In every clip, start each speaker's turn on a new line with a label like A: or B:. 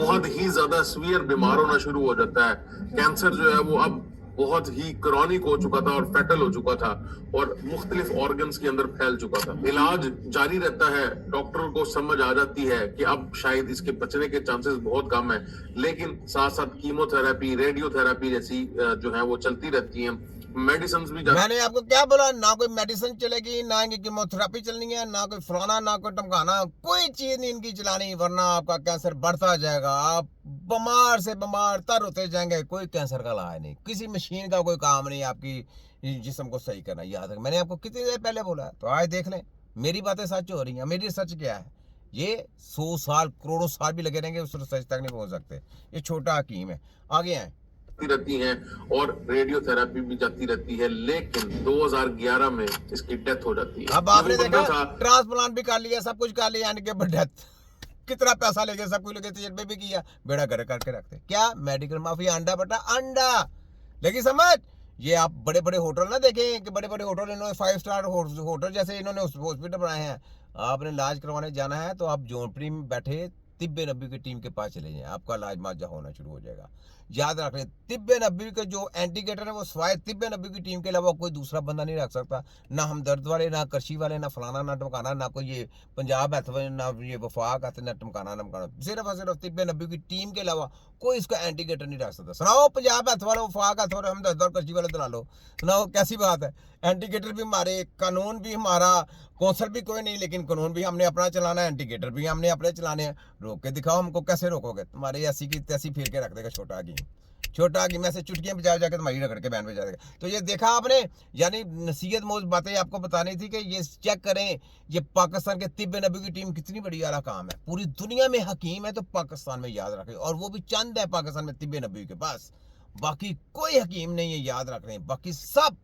A: बहुत ही ज्यादा सीवियर बीमार होना शुरू हो जाता है। कैंसर जो है वो अब बहुत ही क्रॉनिक हो चुका था और फैटल हो चुका था और मुख्तलिफ ऑर्गन्स के अंदर फैल चुका था। इलाज जारी रहता है, डॉक्टर को समझ आ जाती है कि अब शायद इसके बचने के चांसेस बहुत कम है, लेकिन साथ साथ कीमोथेरेपी, रेडियोथेरेपी जैसी जो है वो चलती रहती है। मेडिसिन भी
B: मैंने आपको क्या बोला, ना कोई मेडिसिन चलेगी, ना इनकी कीमोथेरेपी चलनी है, ना कोई फलाना, ना कोई टमकाना, कोई चीज नहीं इनकी चलानी, वरना आपका कैंसर बढ़ता जाएगा। आप बीमार से बीमार तर होते जाएंगे। कोई कैंसर का इलाज नहीं, किसी मशीन का कोई काम नहीं आपकी जिस्म को सही करना। याद रख, मैंने आपको कितनी देर पहले बोला है। तो आज देख लें, मेरी बातें सच हो रही हैं। मेरी सच क्या है, ये 100 साल करोड़ों साल भी लगे रहेंगे उस सच तक नहीं पहुंच सकते। ये छोटा हकीम है। आगे आए
A: रहती हैं और रेडियोथेरेपी भी जाती रहती है, लेकिन 2011 में इसकी डेथ हो जाती है।
B: अब आपने देखा, ट्रांसप्लांट भी कर लिया, सब कुछ कर लिया, यानी कि डेथ। कितना पैसा लेके, सब कुछ लेके, तजर्बे भी किया, बेड़ा घर करके रखते। क्या मेडिकल माफिया, अंडा बटा अंडा। लेकिन समझ, ये आप बड़े बड़े होटल ना देखें कि बड़े बड़े होटल इन्होंने 5 स्टार होटल जैसे इन्होंने हॉस्पिटल बनाए हैं। आपने इलाज करवाने जाना है तो आप जोनपुरी में बैठे तिब्बे नब्बी की टीम के पास चले जाएं, आपका इलाज माजा होना शुरू हो जाएगा। याद रखें, तिब्बे नब्बी के जो एंटीकेटर है वो स्वाय तिब्बे नब्बी की टीम के अलावा कोई दूसरा बंदा नहीं रख सकता। ना हमदर्द वाले, ना करशी वाले, ना फलाना, ना टमकाना, ना कोई ये पंजाब हैथ, ना ये वफाक हैथ, ना टमकाना ना मकाना। सिर्फ और सिर्फ तिब्बे नब्बी की टीम के अलावा कोई इसका एंटीकेटर नहीं रख सकता। सुनाओ पंजाब हैथ वाले, वफाक हैथ वाले, हमदर्द और करशी वाले दिला लो, सुनाओ कैसी बात है। एंटीकेटर भी हमारे, कानून भी हमारा, कौंसल भी कोई नहीं, लेकिन कानून भी हमने अपना चलाना है, एंटीकेटर भी हमने अपने चलाने हैं। रोक के दिखाओ हमको, कैसे रोकोगे? तुम्हारे ऐसी की तैसी फिर के रख देगा छोटा की, छोटा की मैं से चुटकियां बजा जाकर तुम्हारी रगड़ के बैन बजा देगा। तो ये देखा आपने, यानी नसीहत मोज बातें आपको बतानी थी कि ये चेक करें, ये पाकिस्तान के तिब्बे नबी की टीम कितनी बड़ी आला काम है। पूरी दुनिया में हकीम है तो पाकिस्तान में, याद रखें, और वो भी चंद है पाकिस्तान में तिब्बे नबी के पास, बाकी कोई हकीम नहीं है, याद रख रहे हैं। बाकी सब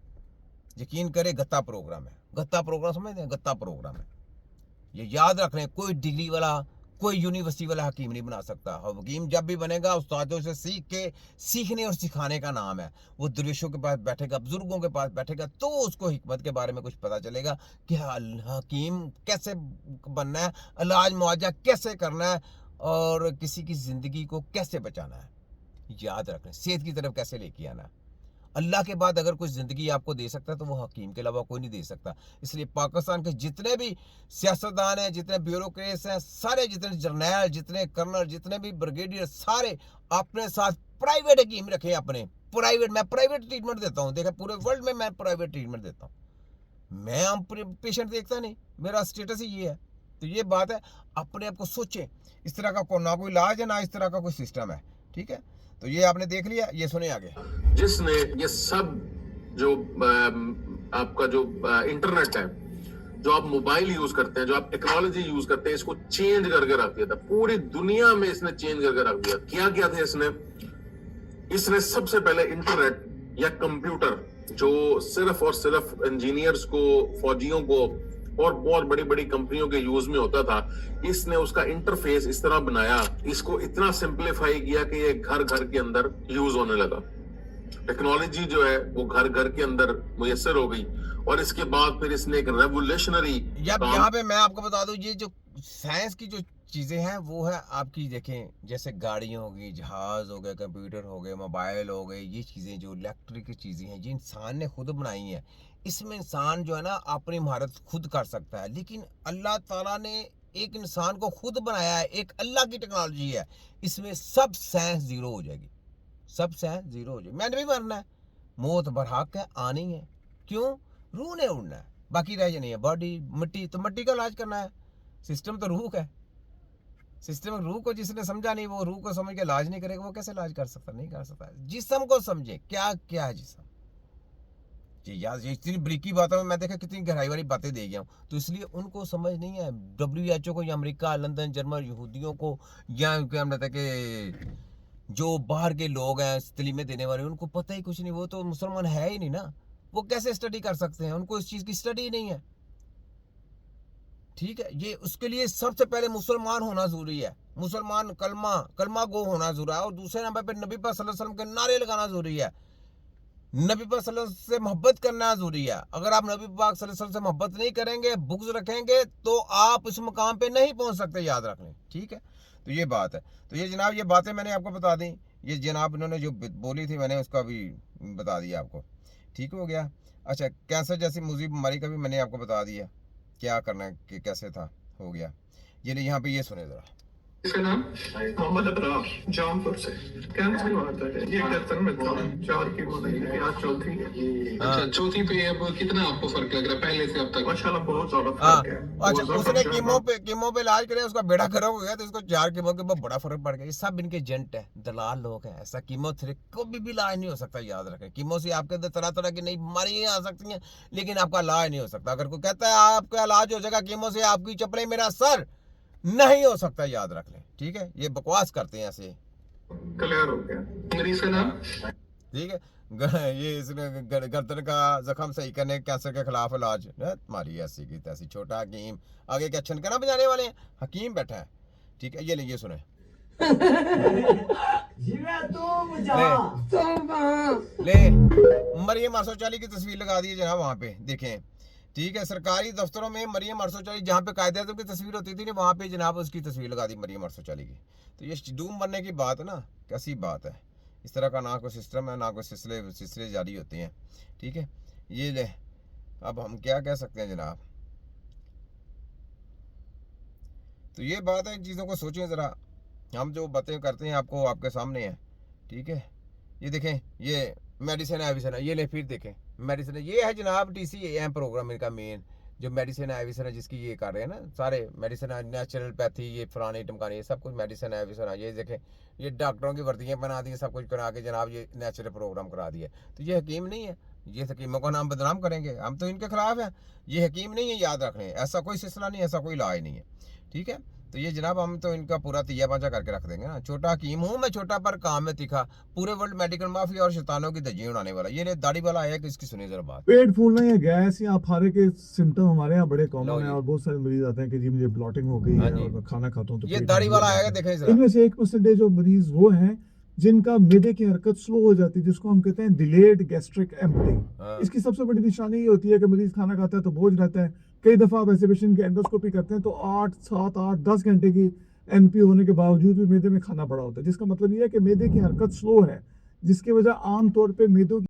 B: यकीन करे गत्ता प्रोग्राम है। गत्ता प्रोग्राम समझते हैं, गत्ता प्रोग्राम है ये, याद रख रहे हैं। कोई डिग्री वाला, कोई यूनिवर्सिटी वाला हकीम नहीं बना सकता। हकीम जब भी बनेगा उस्तादों से सीख के, सीखने और सिखाने का नाम है। वो दरवेशों के पास बैठेगा, बुजुर्गों के पास बैठेगा, तो उसको हिकमत के बारे में कुछ पता चलेगा कि हकीम कैसे बनना है, इलाज मुआवजा कैसे करना है, और किसी की ज़िंदगी को कैसे बचाना है। याद रखें, सेहत की तरफ कैसे लेके आना है। अल्लाह के बाद अगर कोई ज़िंदगी आपको दे सकता है तो वो हकीम के अलावा कोई नहीं दे सकता। इसलिए पाकिस्तान के जितने भी सियासतदान हैं, जितने ब्यूरोक्रेट्स हैं, सारे जितने जर्नैल, जितने कर्नल, जितने भी ब्रिगेडियर, सारे अपने साथ प्राइवेट हकीम रखें अपने। प्राइवेट, मैं प्राइवेट ट्रीटमेंट देता हूँ। देखा, पूरे वर्ल्ड में मैं प्राइवेट ट्रीटमेंट देता हूँ। मैं आम पेशेंट देखता नहीं, मेरा स्टेटस ही ये है। तो ये बात है, अपने आप को सोचें। इस तरह का ना कोई इलाज है, ना इस तरह का कोई सिस्टम है। ठीक है, तो ये आपने देख लिया। ये सुने आगे,
A: जिसने ये सब जो आपका जो इंटरनेट है, जो आप मोबाइल यूज करते हैं, जो आप टेक्नोलॉजी यूज करते हैं, इसको चेंज करके रख दिया था। पूरी दुनिया में इसने चेंज करके रख दिया। क्या क्या था इसने सबसे पहले इंटरनेट या कंप्यूटर, जो सिर्फ और सिर्फ इंजीनियर्स को, फौजियों को और बहुत बड़ी बड़ी कंपनियों के यूज में होता था, इसने उसका इंटरफेस इस तरह बनाया, इसको इतना सिंपलीफाई किया कि ये घर घर के अंदर यूज होने लगा। टेक्नोलॉजी जो है वो घर घर के अंदर मुयस्सर हो गई। और इसके बाद फिर इसने एक रेवोल्यूशनरी,
B: यहाँ पे मैं आपको बता दूं, ये जो साइंस की जो चीज़ें हैं वो है आपकी, देखें, जैसे गाड़ियाँ हो गई, जहाज़ हो गए, कंप्यूटर हो गए, मोबाइल हो गए, ये चीज़ें जो इलेक्ट्रिक की चीज़ें हैं, ये इंसान ने खुद बनाई हैं। इसमें इंसान जो है ना अपनी महारत खुद कर सकता है, लेकिन अल्लाह ताला ने एक इंसान को खुद बनाया है, एक अल्लाह की टेक्नोलॉजी है। इसमें सब साइंस ज़ीरो हो जाएगी, सब साइंस ज़ीरो हो जाएगी। मैंने भी मरना है, मौत बरहक है, आनी है। क्यों? रूह ने उड़ना है, बाकी रह जानी है बॉडी। मिट्टी तो मिट्टी का इलाज करना है, सिस्टम तो रूह का है। सिस्टम रूह को जिसने समझा नहीं, वो रूह को समझ के इलाज नहीं करेगा, वो कैसे इलाज कर सकता? नहीं कर सकता। जिस्म को समझे, क्या क्या है जिस्म। जी यार, ये इतनी ब्रीकी बातों में मैं देखा कितनी गहराई वाली बातें दे गया हूँ, तो इसलिए उनको समझ नहीं है। WHO को या अमेरिका, लंदन, जर्मन, यहूदियों को, या क्या कहते हैं कि जो बाहर के लोग हैं तलीमें देने वाले, उनको पता ही कुछ नहीं। वो तो मुसलमान है ही नहीं ना, वो कैसे स्टडी कर सकते हैं? उनको इस चीज़ की स्टडी नहीं है। ठीक है, ये उसके लिए सबसे पहले मुसलमान होना जरूरी है। मुसलमान कलमा गो होना जरूरी है। और दूसरे नंबर पे नबी पाक सल्लल्लाहु अलैहि वसल्लम के नारे लगाना जरूरी है। नबी पाक सल्लल्लाहु अलैहि वसल्लम से मोहब्बत करना जरूरी है। अगर आप नबी पाक सल्लल्लाहु अलैहि वसल्लम से मोहब्बत नहीं करेंगे, बुग़्ज़ रखेंगे, तो आप इस मुकाम पे नहीं पहुंच सकते, याद रख लें। ठीक है, तो ये बात है। तो ये जनाब ये बातें मैंने आपको बता दी, ये जनाब इन्होंने जो बोली थी मैंने उसका भी बता दिया आपको, ठीक हो गया। अच्छा, कैंसर जैसी मुजीब बीमारी का भी मैंने आपको बता दिया क्या करना है कि कैसे था, हो गया। ये नहीं, यहाँ पे ये सुने ज़रा।
C: इसका नाम मोहम्मद अबरार, जामपुर से। कैंसर हुआ था, ये गर्दन में था, 4 कीमो दी थी, आज चौथी है।
B: हाँ।
C: अच्छा, चौथी पे अब कितना आपको फर्क लग रहा है पहले से अब तक? माशाल्लाह बहुत ज्यादा
B: हाँ,
C: फर्क है।
B: अच्छा,
C: बहुत
B: उसने
C: ज्यादा
B: कीमो पे इलाज करे, उसका बेड़ा खराब हो गया तो इसको 4 कीमो के बाद बड़ा फर्क पड़ गया। ये सब इनके एजेंट है, दलाल लोग हैं। ऐसा कीमोथेरेपी को भी इलाज नहीं हो सकता, याद रखें। कीमो से आपके अंदर तरह तरह की नई बीमारियां आ सकती हैं, लेकिन आपका इलाज नहीं हो सकता। अगर कोई कहता है आपका इलाज हो जाएगा कीमो से, आपकी चपड़े मेरा सर, नहीं हो सकता, याद रख लें, ठीक है। ये बकवास करते हैं ऐसे,
C: क्लियर हो गया। मरीज का नाम
B: ठीक है। ये इसने गर्दन का जख्म सही करने, कैंसर के खिलाफ इलाज, तुम्हारी ऐसी की तैसी। छोटा हकीम, आगे क्या छनकना बजाने वाले हैं, हकीम बैठा है, ठीक है। ये ले, ये सुने ले मरियम अरसोचाली की तस्वीर लगा दी है जनाब, वहाँ पे देखें, ठीक है। सरकारी दफ्तरों में मरियम अरसोचाली, जहाँ पे कायदे की तस्वीर होती थी ना, वहाँ पे जनाब उसकी तस्वीर लगा दी मरियम अरसोचाली की। तो ये डूम बनने की बात है ना, कैसी बात है। इस तरह का ना कोई सिस्टम है, ना कोई सिलसिले जारी होते हैं, ठीक है। ये ले, अब हम क्या कह सकते हैं जनाब। तो ये बात है, इन चीज़ों को सोचें ज़रा। हम जो बातें करते हैं आपको, आपके सामने है, ठीक है। ये देखें, ये मेडिसिन एविसन है, ये ले फिर देखें मेडिसिन है। ये है जनाब TCAM प्रोग्राम इनका मेन, जो मेडिसिन एविसन है, जिसकी ये कर रहे हैं ना सारे मेडिसिन, नेचुरोपैथी, ये फलाने टमकाने, ये सब कुछ मेडिसिन एविसन है। ये देखें, ये डॉक्टरों की वर्दियाँ बना दी, सब कुछ करा के जनाब ये नेचुरल प्रोग्राम करा दिया। तो ये हकीम नहीं है, ये हकीमों का नाम बदनाम करेंगे, हम तो इनके खिलाफ हैं। ये हकीम नहीं है, याद रख लें। ऐसा कोई सिलसिला नहीं, ऐसा कोई इलाज नहीं है, ठीक है। तो ये जनाब हम तो इनका पूरा तिया पांचा करके रख देंगे ना। छोटा हकीम हूँ मैं, छोटा पर काम में तीखा, पूरे वर्ल्ड मेडिकल माफिया और शैतानों की धज्जियां उड़ाने वाला। ये दाढ़ी वाला आया कि इसकी सुनिए जरा बात।
D: पेट फूलना या गैस या फारे के सिम्टम हमारे यहाँ बड़े
B: लो
D: कॉमन
B: जी।
D: है और बहुत सारे मरीज आते हैं कि जी मुझे ब्लॉटिंग हो गई
B: हाँ
D: है
B: जी।
D: और मैं खाना खाता हूँ तो
B: ये
D: पेट
B: दाढ़ी
D: में
B: वाला
D: दर्द
B: आएगा,
D: होता है।
B: देखें जरा।
D: इनमें से 1% जो मरीज वो हैं जिनका मैदे की हरकत स्लो हो जाती है, जिसको हम कहते हैं डिलेड गैस्ट्रिक एम्पटी।
B: हाँ।
D: इसकी सबसे बड़ी निशानी ये होती है कि मरीज खाना खाता है तो बोझ रहता है। कई दफा आप ऐसे पेशेंट की एंडोस्कोपी करते हैं तो 8, 7, 8, 10 घंटे की NP होने के बावजूद भी मैदे में खाना पड़ा होता है, जिसका मतलब ये है कि मैदे की हरकत स्लो है, जिसकी वजह आमतौर पर मैदों